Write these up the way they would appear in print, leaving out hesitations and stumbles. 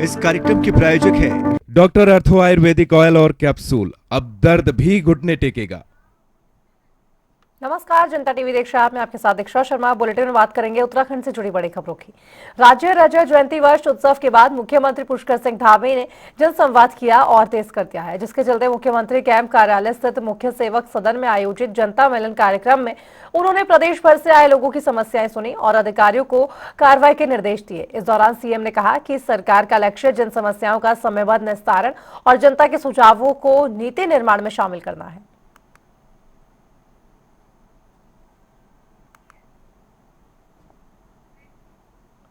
इस कार्यक्रम के प्रायोजक है डॉक्टर अर्थो आयुर्वेदिक ऑयल और कैप्सूल। अब दर्द भी घुटने टेकेगा। नमस्कार, जनता टीवी देख रहे हैं आप। मैं आपके साथ दीक्षा शर्मा। बुलेटिन में बात करेंगे उत्तराखंड से जुड़ी बड़ी खबरों की। राज्य रजत जयंती वर्ष उत्सव के बाद मुख्यमंत्री पुष्कर सिंह धामी ने जनसंवाद किया और तेज कर दिया है, जिसके चलते मुख्यमंत्री कैंप कार्यालय स्थित मुख्य सेवक सदन में आयोजित जनता मिलन कार्यक्रम में उन्होंने प्रदेश भर से आए लोगों की समस्याएं सुनी और अधिकारियों को कार्रवाई के निर्देश दिए। इस दौरान सीएम ने कहा कि सरकार का लक्ष्य जन समस्याओं का समयबद्ध निस्तारण और जनता के सुझावों को नीति निर्माण में शामिल करना है।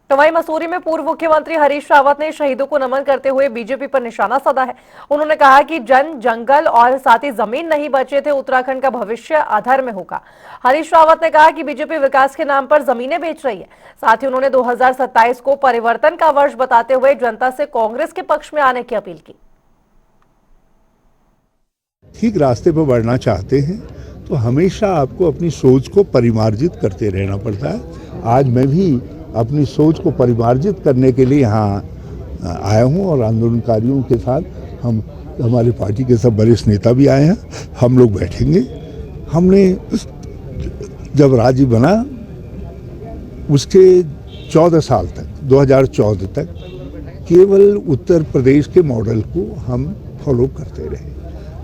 तो वहीं मसूरी में पूर्व मुख्यमंत्री हरीश रावत ने शहीदों को नमन करते हुए बीजेपी पर निशाना साधा है। उन्होंने कहा कि जंगल और साथ ही जमीन नहीं बचे थे, उत्तराखंड का भविष्य अधर में होगा। हरीश रावत ने कहा कि बीजेपी विकास के नाम पर जमीनें बेच रही है। साथ ही उन्होंने 2027 को परिवर्तन का वर्ष बताते हुए जनता से कांग्रेस के पक्ष में आने की अपील की। ठीक रास्ते पर बढ़ना चाहते हैं तो हमेशा आपको अपनी सोच को परिमार्जित करते रहना पड़ता है। आज मैं भी अपनी सोच को परिमार्जित करने के लिए यहाँ आया हूँ और आंदोलनकारियों के साथ हमारी पार्टी के सब वरिष्ठ नेता भी आए हैं। हम लोग बैठेंगे। हमने जब राज्य बना उसके 14 साल तक 2014 तक केवल उत्तर प्रदेश के मॉडल को हम फॉलो करते रहे।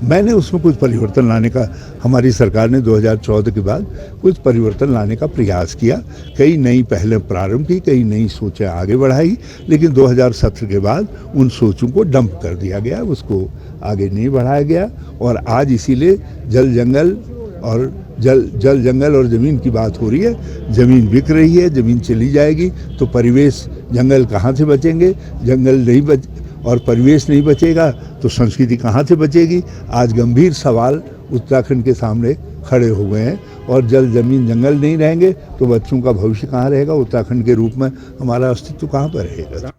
मैंने उसमें कुछ परिवर्तन लाने का, हमारी सरकार ने 2014 के बाद कुछ परिवर्तन लाने का प्रयास किया। कई नई पहलें प्रारंभ की, कई नई सोचें आगे बढ़ाई, लेकिन 2017 के बाद उन सोचों को डंप कर दिया गया, उसको आगे नहीं बढ़ाया गया। और आज इसीलिए जल जंगल और ज़मीन की बात हो रही है। ज़मीन बिक रही है, ज़मीन चली जाएगी तो परिवेश, जंगल कहाँ से बचेंगे? जंगल नहीं और परिवेश नहीं बचेगा तो संस्कृति कहाँ से बचेगी? आज गंभीर सवाल उत्तराखंड के सामने खड़े हो गए हैं। और जल जमीन जंगल नहीं रहेंगे तो बच्चों का भविष्य कहाँ रहेगा? उत्तराखंड के रूप में हमारा अस्तित्व कहाँ पर रहेगा?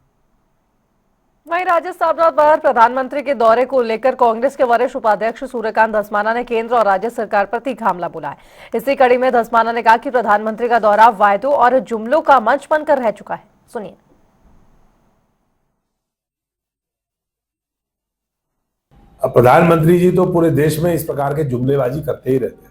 वहीं राजस्थान पर प्रधानमंत्री के दौरे को लेकर कांग्रेस के वरिष्ठ उपाध्यक्ष सूर्यकांत धस्माना ने केंद्र और राज्य सरकार पर तीखा हमला बोला है। इसी कड़ी में धस्माना ने कहा कि प्रधानमंत्री का दौरा वायदों और जुमलों का मंच बनकर रह चुका है। सुनिए। अब प्रधानमंत्री जी तो पूरे देश में इस प्रकार के जुमलेबाजी करते ही रहते हैं।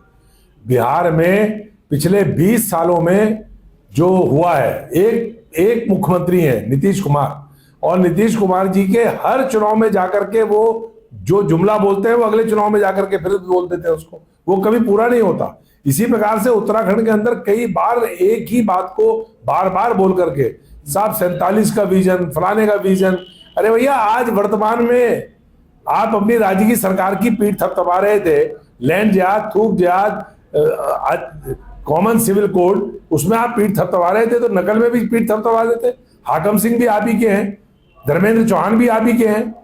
बिहार में पिछले 20 सालों में जो हुआ है, एक मुख्यमंत्री है नीतीश कुमार, और नीतीश कुमार जी के हर चुनाव में जाकर के वो जो जुमला बोलते हैं वो अगले चुनाव में जाकर के फिर बोल देते हैं उसको, वो कभी पूरा नहीं होता। इसी प्रकार से उत्तराखंड के अंदर कई बार एक ही बात को बार बार बोल करके, साहब 47 का विजन, फलाने का विजन। अरे भैया, आज वर्तमान में आप अपनी राज्य की सरकार की पीठ थपथपा रहे थे। लैंड जहाज, थूक जहाज, कॉमन सिविल कोड, उसमें आप पीठ थपथपा रहे थे तो नकल में भी पीठ थपथपा देते। हाकम सिंह भी आप ही के हैं, धर्मेंद्र चौहान भी आप ही के हैं,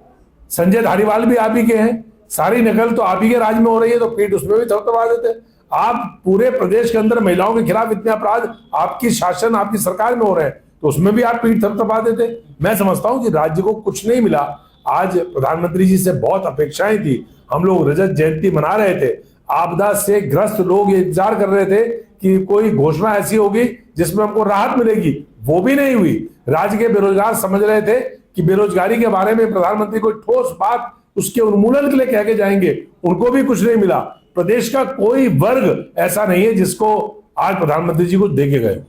संजय धारीवाल भी आप ही के हैं। सारी नकल तो आप ही के राज में हो रही है तो पीठ उसमें भी थपथपा देते। आप पूरे प्रदेश के अंदर महिलाओं के खिलाफ इतने अपराध आपकी शासन, आपकी सरकार में हो रहे हैं तो उसमें भी आप पीठ थपथपा देते। मैं समझता हूं कि राज्य को कुछ नहीं मिला। आज प्रधानमंत्री जी से बहुत अपेक्षाएं थी। हम लोग रजत जयंती मना रहे थे, आपदा से ग्रस्त लोग इंतजार कर रहे थे कि कोई घोषणा ऐसी होगी जिसमें हमको राहत मिलेगी, वो भी नहीं हुई। राज्य के बेरोजगार समझ रहे थे कि बेरोजगारी के बारे में प्रधानमंत्री कोई ठोस बात उसके उन्मूलन के लिए कह के जाएंगे, उनको भी कुछ नहीं मिला। प्रदेश का कोई वर्ग ऐसा नहीं है जिसको आज प्रधानमंत्री जी को दे के गए।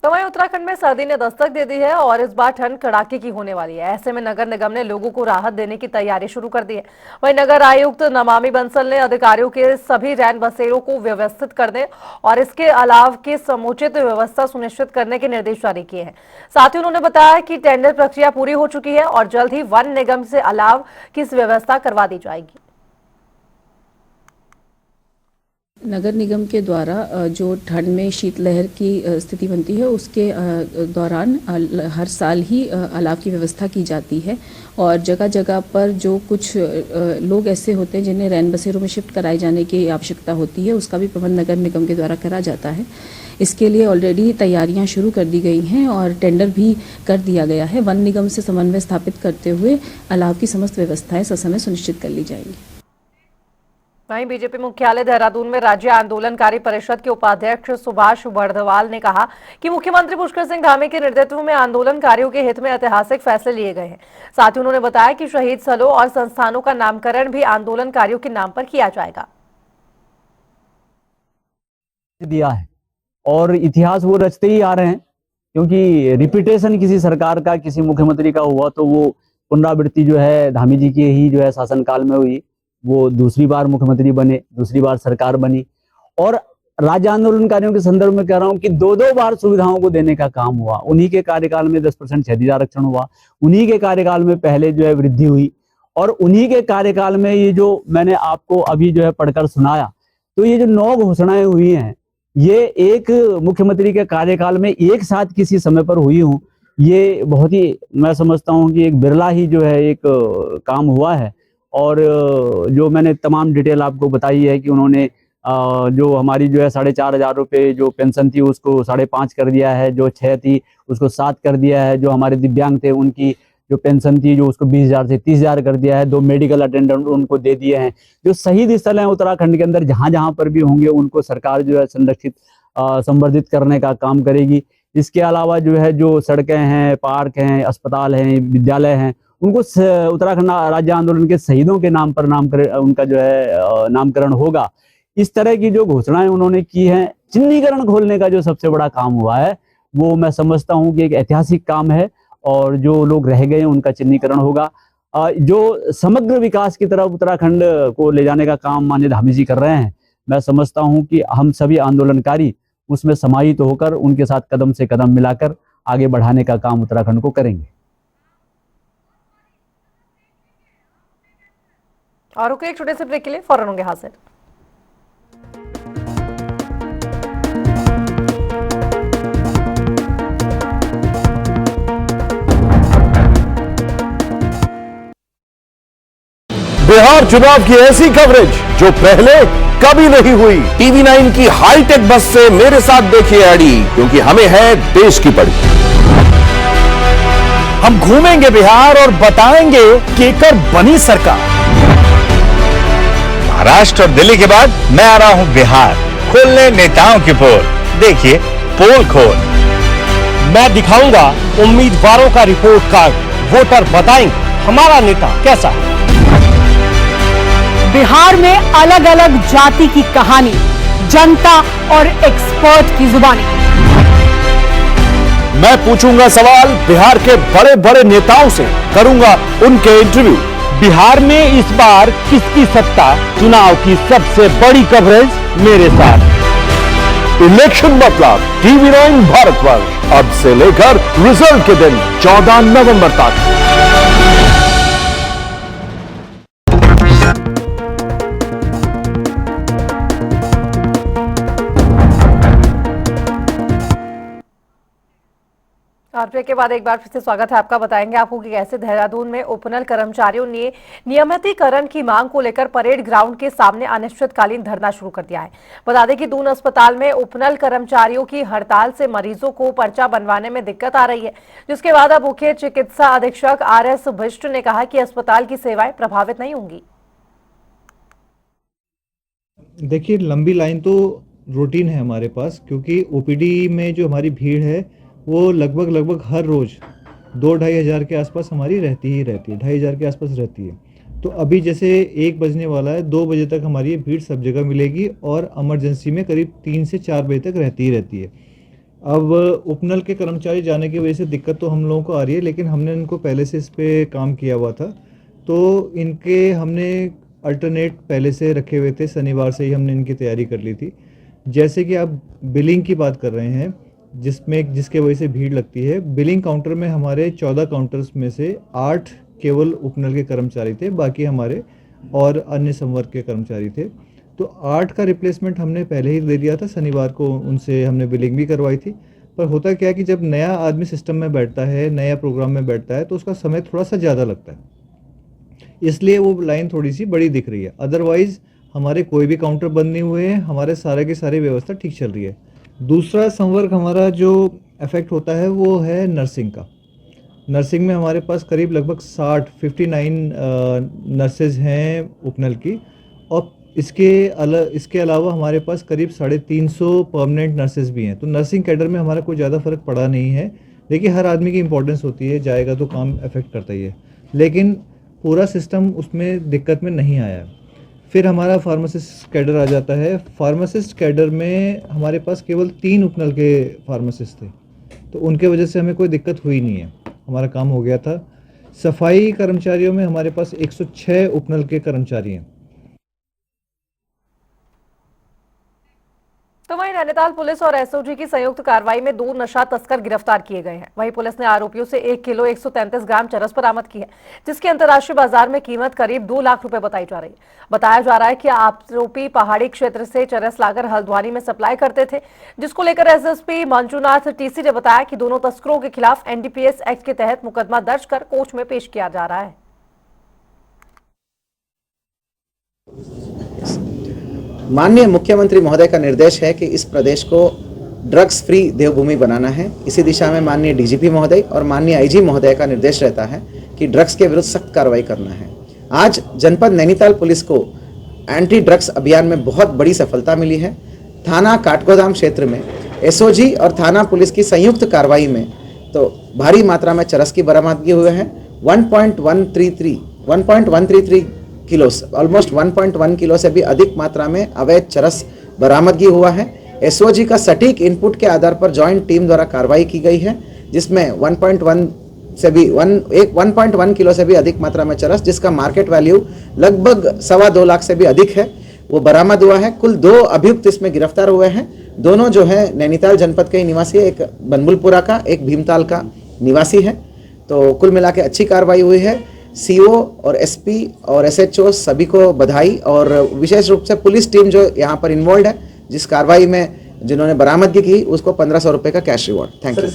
तो वहीं उत्तराखंड में सर्दी ने दस्तक दे दी है और इस बार ठंड कड़ाके की होने वाली है। ऐसे में नगर निगम ने लोगों को राहत देने की तैयारी शुरू कर दी है। वहीं नगर आयुक्त नमामि बंसल ने अधिकारियों के सभी रैन बसेरों को व्यवस्थित करने और इसके अलावा की समुचित व्यवस्था सुनिश्चित करने के निर्देश जारी किए हैं। साथ ही उन्होंने बताया कि टेंडर प्रक्रिया पूरी हो चुकी है और जल्द ही वन निगम से अलाव की व्यवस्था करवा दी जाएगी। नगर निगम के द्वारा जो ठंड में शीतलहर की स्थिति बनती है उसके दौरान हर साल ही अलाव की व्यवस्था की जाती है और जगह जगह पर जो कुछ लोग ऐसे होते हैं जिन्हें रैन बसेरों में शिफ्ट कराए जाने की आवश्यकता होती है उसका भी प्रबंध नगर निगम के द्वारा करा जाता है। इसके लिए ऑलरेडी तैयारियां शुरू कर दी गई हैं और टेंडर भी कर दिया गया है। वन निगम से समन्वय स्थापित करते हुए अलाव की समस्त व्यवस्थाएं ससमय सुनिश्चित कर ली जाएंगी। वहीं बीजेपी मुख्यालय देहरादून में राज्य आंदोलनकारी परिषद के उपाध्यक्ष सुभाष बर्दवाल ने कहा कि मुख्यमंत्री पुष्कर सिंह धामी के नेतृत्व में आंदोलनकारियों के हित में ऐतिहासिक फैसले लिए गए हैं। साथ ही उन्होंने बताया कि शहीद स्थलों और संस्थानों का नामकरण भी आंदोलनकारियों के नाम पर किया जाएगा। दिया है और इतिहास वो रचते ही आ रहे हैं, क्योंकि रिपीटेशन किसी सरकार का, किसी मुख्यमंत्री का हुआ तो वो पुनरावृत्ति जो है धामी जी के ही जो है शासनकाल में हुई। वो दूसरी बार मुख्यमंत्री बने, दूसरी बार सरकार बनी। और राज्य आंदोलनकारियों के संदर्भ में कह रहा हूं कि दो बार सुविधाओं को देने का काम हुआ। उन्हीं के कार्यकाल में 10% क्षैतिज आरक्षण हुआ, उन्हीं के कार्यकाल में पहले जो है वृद्धि हुई, और उन्हीं के कार्यकाल में ये जो मैंने आपको अभी जो है पढ़कर सुनाया, तो ये जो 9 घोषणाएं हुई हैं, ये एक मुख्यमंत्री के कार्यकाल में एक साथ किसी समय पर हुई हूँ, ये बहुत ही, मैं समझता हूँ कि एक बिरला ही जो है एक काम हुआ है। और जो मैंने तमाम डिटेल आपको बताई है कि उन्होंने जो हमारी जो है 4,500 रुपये जो पेंशन थी उसको 5.5 कर दिया है, जो 6 थी उसको 7 कर दिया है, जो हमारे दिव्यांग थे उनकी जो पेंशन थी जो उसको 20,000 से 30,000 कर दिया है, 2 मेडिकल अटेंडेंट उनको दे दिए हैं। जो शहीद स्थल हैं उत्तराखंड के अंदर जहाँ जहाँ पर भी होंगे उनको सरकार जो है संरक्षित संवर्धित करने का काम करेगी। इसके अलावा जो है जो सड़कें हैं, पार्क हैं, अस्पताल हैं, विद्यालय हैं, उनको उत्तराखंड राज्य आंदोलन के शहीदों के नाम पर उनका जो है नामकरण होगा। इस तरह की जो घोषणाएं उन्होंने की हैं, चिन्हीकरण खोलने का जो सबसे बड़ा काम हुआ है वो मैं समझता हूं कि एक ऐतिहासिक काम है, और जो लोग रह गए उनका चिन्हीकरण होगा। जो समग्र विकास की तरफ उत्तराखंड को ले जाने का काम माननीय धामी जी कर रहे हैं, मैं समझता हूं कि हम सभी आंदोलनकारी उसमें समाहित होकर उनके साथ कदम से कदम मिलाकर आगे बढ़ाने का काम उत्तराखंड को करेंगे। और रुके एक छोटे से ब्रेक के लिए, फौरन होंगे हाजिर। बिहार चुनाव की ऐसी कवरेज जो पहले कभी नहीं हुई। टीवी 9 की हाईटेक बस से मेरे साथ देखिए एडी, क्योंकि हमें है देश की पड़ी। हम घूमेंगे बिहार और बताएंगे केकर बनी सरकार। महाराष्ट्र और दिल्ली के बाद मैं आ रहा हूं बिहार, खोलने नेताओं की पोल। देखिए पोल खोल। मैं दिखाऊंगा उम्मीदवारों का रिपोर्ट कार्ड, वोटर बताएंगे हमारा नेता कैसा है। बिहार में अलग अलग जाति की कहानी, जनता और एक्सपर्ट की जुबानी। मैं पूछूंगा सवाल बिहार के बड़े बड़े नेताओं से, करूंगा उनके इंटरव्यू। बिहार में इस बार किसकी सत्ता, चुनाव की सबसे बड़ी कवरेज मेरे साथ। इलेक्शन मतलब टीवी 9 भारतवर्ष, अब से लेकर रिजल्ट के दिन 14 नवंबर तक। ब्रेक के बाद एक बार फिर से स्वागत है आपका। बताएंगे आपको कि कैसे देहरादून में उपनल कर्मचारियों ने नियमितीकरण की मांग को लेकर परेड ग्राउंड के सामने अनिश्चितकालीन धरना शुरू कर दिया है। बता दें कि दून अस्पताल में उपनल कर्मचारियों की हड़ताल से मरीजों को पर्चा बनवाने में दिक्कत आ रही है, जिसके बाद अब मुख्य चिकित्सा अधीक्षक RS बिष्ट ने कहा कि अस्पताल की सेवाएं प्रभावित नहीं होंगी। देखिए, लंबी लाइन तो रूटीन है हमारे पास, क्योंकि OPD में जो हमारी भीड़ है वो लगभग हर रोज़ 2-2.5 हज़ार के आसपास हमारी रहती है, 2.5 हज़ार के आसपास रहती है। तो अभी जैसे 1 बजने वाला है, 2 बजे तक हमारी ये भीड़ सब जगह मिलेगी, और इमरजेंसी में करीब 3 से 4 बजे तक रहती है। अब उपनल के कर्मचारी जाने की वजह से दिक्कत तो हम लोगों को आ रही है, लेकिन हमने इनको पहले से इस पर काम किया हुआ था, तो इनके हमने अल्टरनेट पहले से रखे हुए थे। शनिवार से ही हमने इनकी तैयारी कर ली थी। जैसे कि आप बिलिंग की बात कर रहे हैं, जिसके वजह से भीड़ लगती है, बिलिंग काउंटर में हमारे 14 काउंटर्स में से 8 केवल उपनल के कर्मचारी थे, बाकी हमारे और अन्य संवर्ग के कर्मचारी थे। तो 8 का रिप्लेसमेंट हमने पहले ही दे दिया था। शनिवार को उनसे हमने बिलिंग भी करवाई थी। पर होता क्या है कि जब नया आदमी सिस्टम में बैठता है, नया प्रोग्राम में बैठता है, तो उसका समय थोड़ा सा ज़्यादा लगता है, इसलिए वो लाइन थोड़ी सी बड़ी दिख रही है। अदरवाइज़ हमारे कोई भी काउंटर बंद नहीं हुए हैं, हमारे सारे की सारी व्यवस्था ठीक चल रही है। दूसरा संवर्ग हमारा जो इफेक्ट होता है वो है नर्सिंग का। नर्सिंग में हमारे पास करीब लगभग 59 नर्सेज हैं उपनल की, और इसके अलावा हमारे पास करीब 350 परमानेंट नर्सेज भी हैं। तो नर्सिंग कैडर में हमारा कोई ज़्यादा फर्क पड़ा नहीं है। देखिए, हर आदमी की इंपॉर्टेंस होती है, जाएगा तो काम अफेक्ट करता ही है, लेकिन पूरा सिस्टम उसमें दिक्कत में नहीं आया। फिर हमारा फार्मासिस्ट कैडर आ जाता है। फार्मासिस्ट कैडर में हमारे पास केवल 3 उपनल के फार्मासिस्ट थे, तो उनके वजह से हमें कोई दिक्कत हुई नहीं है, हमारा काम हो गया था। सफाई कर्मचारियों में हमारे पास 106 उपनल के कर्मचारी हैं। तो वहीं नैनीताल पुलिस और एसओजी की संयुक्त कार्रवाई में 2 नशा तस्कर गिरफ्तार किए गए हैं। वहीं पुलिस ने आरोपियों से 1 किलो 133 ग्राम चरस बरामद की है, जिसकी अंतर्राष्ट्रीय बाजार में कीमत करीब 2 लाख रुपए बताई जा रही है। बताया जा रहा है कि आरोपी पहाड़ी क्षेत्र से चरस लाकर हल्द्वानी में सप्लाई करते थे, जिसको लेकर एसएसपी मंजूनाथ टीसी ने बताया कि दोनों तस्करों के खिलाफ एनडीपीएस एक्ट के तहत मुकदमा दर्ज कर कोर्ट में पेश किया जा रहा है। माननीय मुख्यमंत्री महोदय का निर्देश है कि इस प्रदेश को ड्रग्स फ्री देवभूमि बनाना है। इसी दिशा में माननीय डीजीपी महोदय और माननीय आईजी महोदय का निर्देश रहता है कि ड्रग्स के विरुद्ध सख्त कार्रवाई करना है। आज जनपद नैनीताल पुलिस को एंटी ड्रग्स अभियान में बहुत बड़ी सफलता मिली है। थाना काठगोदाम क्षेत्र में एसओजी और थाना पुलिस की संयुक्त कार्रवाई में तो भारी मात्रा में चरस की बरामदगी हुए हैं। 1.133 किलो, ऑलमोस्ट 1.1 किलो से भी अधिक मात्रा में अवैध चरस बरामदगी हुआ है। एसओजी का सटीक इनपुट के आधार पर जॉइंट टीम द्वारा कार्रवाई की गई है, जिसमें 1.1 किलो से भी अधिक मात्रा में चरस, जिसका मार्केट वैल्यू लगभग 2.25 लाख से भी अधिक है, वो बरामद हुआ है। कुल 2 अभियुक्त इसमें गिरफ्तार हुए हैं। दोनों जो है नैनीताल जनपद के निवासी है, एक बनबुलपुरा का, एक भीमताल का निवासी है। तो कुल मिला के अच्छी कार्रवाई हुई है। सीओ और एसपी और एसएचओ सभी को बधाई, और विशेष रूप से पुलिस टीम जो यहाँ पर इन्वॉल्व है, जिस कार्रवाई में जिन्होंने बरामदगी की, उसको 1500 रुपए का कैश रिवॉर्ड। Thank you.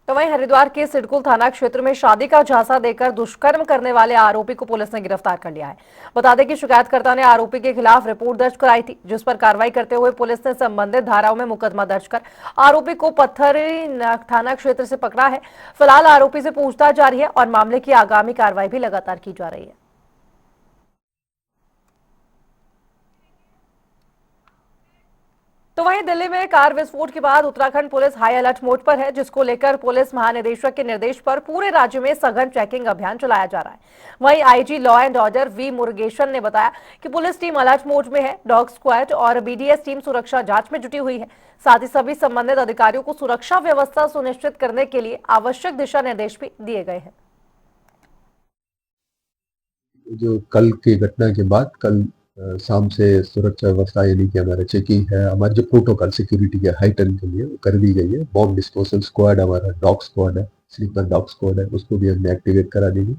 तो वहीं हरिद्वार के सिडकुल थाना क्षेत्र में शादी का झांसा देकर दुष्कर्म करने वाले आरोपी को पुलिस ने गिरफ्तार कर लिया है। बता दें कि शिकायतकर्ता ने आरोपी के खिलाफ रिपोर्ट दर्ज कराई थी, जिस पर कार्रवाई करते हुए पुलिस ने संबंधित धाराओं में मुकदमा दर्ज कर आरोपी को पत्थरी थाना क्षेत्र से पकड़ा है। फिलहाल आरोपी से पूछताछ जारी है और मामले की आगामी कार्रवाई भी लगातार की जा रही है। तो वहीं दिल्ली में कार विस्फोट के बाद Uttarakhand police high alert mode पर है, जिसको लेकर पुलिस महानिदेशक के निर्देश पर पूरे राज्य में सघन चेकिंग अभियान चलाया जा रहा है। वहीं IG law and order V Murugesan ने बताया कि पुलिस टीम अलर्ट मोड में है। डॉग स्क्वाड और बीडीएस टीम सुरक्षा जांच में जुटी हुई है। साथ ही सभी संबंधित अधिकारियों को सुरक्षा व्यवस्था सुनिश्चित करने के लिए आवश्यक दिशा निर्देश भी दिए गए हैं। जो कल की घटना के बाद कल शाम से सुरक्षा व्यवस्था यानी कि हमारा चेकिंग है, हमारे जो प्रोटोकॉल सिक्योरिटी के हाइटन के लिए वो कर दी गई है। बॉम्ब डिस्पोजल स्क्वाड, हमारा डॉग स्क्वाड है, स्लीपर डॉग स्क्वाड है, उसको भी हमने एक्टिवेट करा देंगे।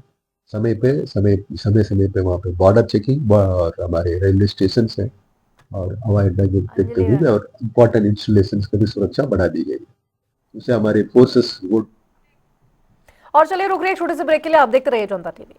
समय पे वहाँ पे बॉर्डर चेकिंग और हमारे रेलवे स्टेशन है और हवाई अड्डा के रूम और इम्पोर्टेंट इंस्टॉलेशन की भी सुरक्षा बढ़ा दी गई है। उससे हमारे फोर्सेस। और चलिए रुक रही एक छोटे से ब्रेक के लिए, आप देखते रहिए जनता टीवी।